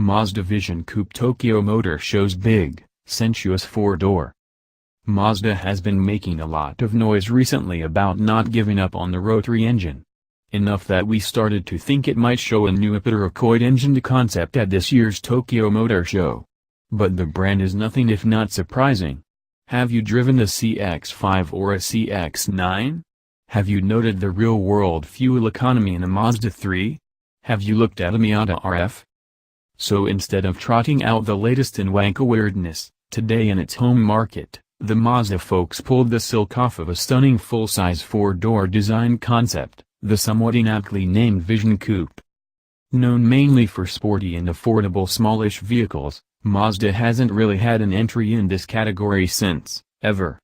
Mazda Vision Coupe Tokyo Motor shows big, sensuous four-door. Mazda has been making a lot of noise recently about not giving up on the rotary engine. Enough that we started to think it might show a new Ipitaracoid engine concept at this year's Tokyo Motor Show. But the brand is nothing if not surprising. Have you driven a CX-5 or a CX-9? Have you noted the real-world fuel economy in a Mazda 3? Have you looked at a Miata RF? So instead of trotting out the latest in wanka weirdness, today in its home market, the Mazda folks pulled the silk off of a stunning full-size four-door design concept, the somewhat inaptly named Vision Coupe. Known mainly for sporty and affordable smallish vehicles, Mazda hasn't really had an entry in this category since, ever.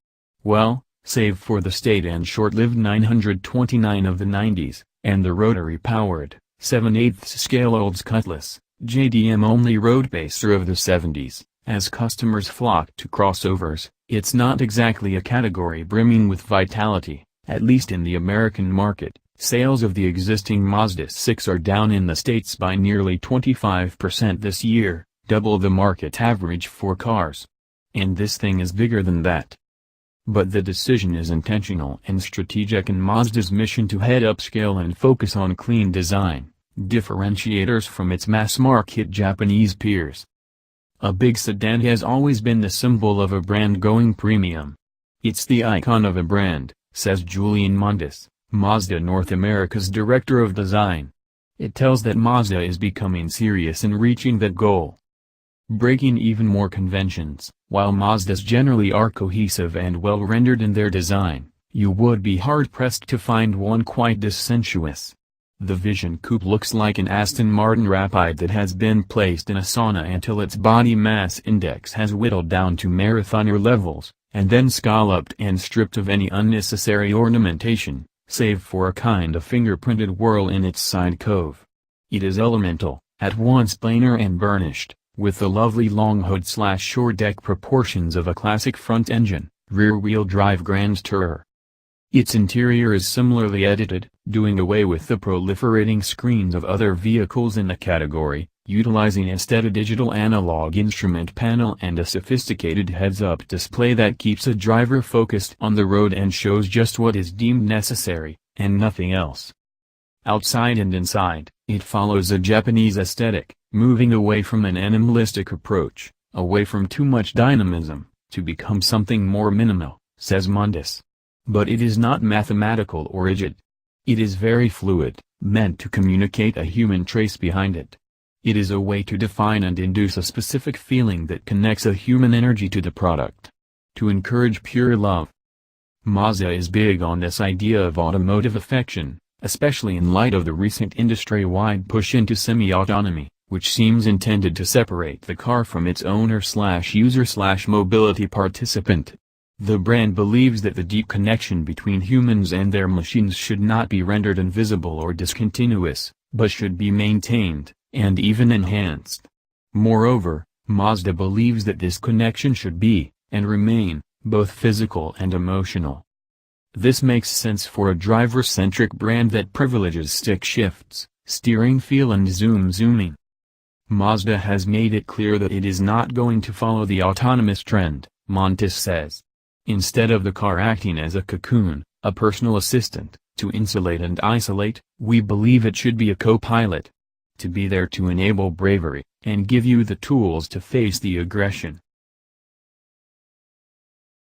Well, save for the staid and short-lived 929 of the 90s, and the rotary-powered, 7/8 scale Olds Cutlass, JDM-only road pacer of the 70s, as customers flock to crossovers. It's not exactly a category brimming with vitality, at least in the American market. Sales of the existing Mazda 6 are down in the States by nearly 25% this year, double the market average for cars. And this thing is bigger than that. But the decision is intentional and strategic in Mazda's mission to head upscale and focus on clean design, differentiators from its mass-market Japanese peers. A big sedan has always been the symbol of a brand going premium. It's the icon of a brand, says Julian Mundis, Mazda North America's director of design. It tells that Mazda is becoming serious in reaching that goal. Breaking even more conventions. While Mazdas generally are cohesive and well-rendered in their design, you would be hard-pressed to find one quite this sensuous. The Vision Coupe looks like an Aston Martin Rapide that has been placed in a sauna until its body mass index has whittled down to marathoner levels, and then scalloped and stripped of any unnecessary ornamentation, save for a kind of fingerprinted whirl in its side cove. It is elemental, at once plainer and burnished, with the lovely long hood/shore deck proportions of a classic front engine, rear-wheel drive Grand Tourer. Its interior is similarly edited, doing away with the proliferating screens of other vehicles in the category, utilizing a steady digital analog instrument panel and a sophisticated heads-up display that keeps a driver focused on the road and shows just what is deemed necessary, and nothing else. Outside and inside, it follows a Japanese aesthetic, moving away from an animalistic approach, away from too much dynamism, to become something more minimal, says Mundis. But it is not mathematical or rigid. It is very fluid, meant to communicate a human trace behind it. It is a way to define and induce a specific feeling that connects a human energy to the product. To encourage pure love. Mazda is big on this idea of automotive affection, especially in light of the recent industry-wide push into semi-autonomy, which seems intended to separate the car from its owner/user/mobility participant. The brand believes that the deep connection between humans and their machines should not be rendered invisible or discontinuous, but should be maintained, and even enhanced. Moreover, Mazda believes that this connection should be, and remain, both physical and emotional. This makes sense for a driver-centric brand that privileges stick shifts, steering feel and zooming. Mazda has made it clear that it is not going to follow the autonomous trend, Montes says. Instead of the car acting as a cocoon, a personal assistant, to insulate and isolate, we believe it should be a co-pilot. To be there to enable bravery, and give you the tools to face the aggression,